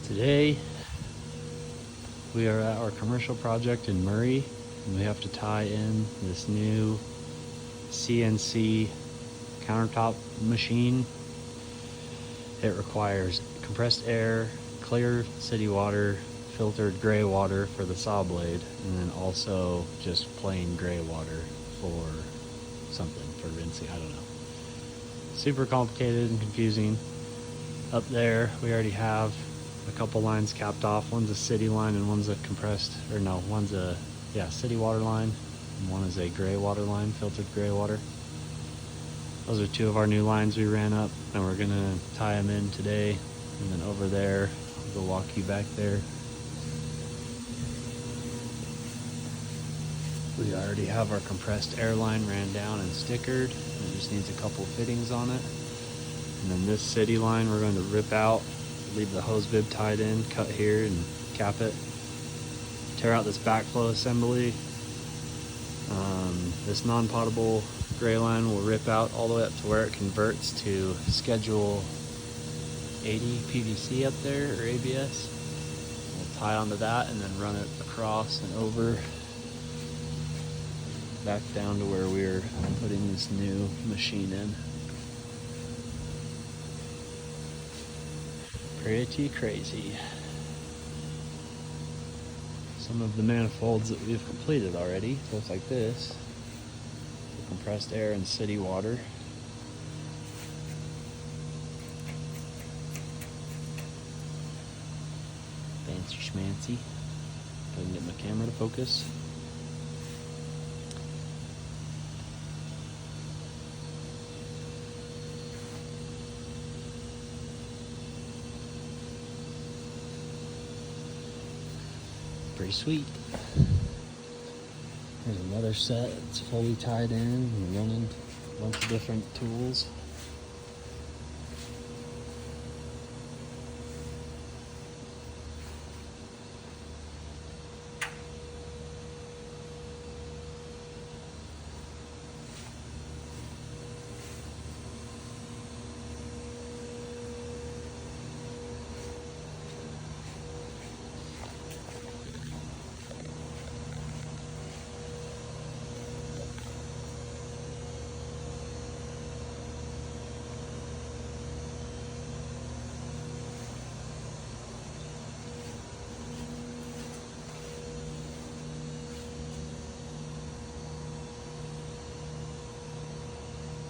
Today we are at our commercial project in Murray, and we have to tie in this new CNC countertop machine. It requires compressed air, clear city water, filtered gray water for the saw blade, and then also just plain gray water for something, for rinsing, I don't know. Super complicated and confusing. Up there we already have a couple lines capped off. One's a city line and one's a one's a city water line, and one is a gray water line, filtered gray water. Those are two of our new lines we ran up, and we're gonna tie them in today. And then over there, I'll go walk you back there. We already have our compressed air line ran down and stickered, and it just needs a couple fittings on it. And then this city line we're going to rip out, leave the hose bib tied in, cut here and cap it. Tear out this backflow assembly. This non-potable gray line will rip out all the way up to where it converts to schedule 80 PVC up there, or ABS. We'll tie onto that and then run it across and over back down to where we're putting this new machine in. Pretty crazy. Some of the manifolds that we've completed already look like this. The compressed air and city water. Fancy schmancy. If I can get my camera to focus. Pretty sweet. Here's another set. It's fully tied in and running a bunch of different tools.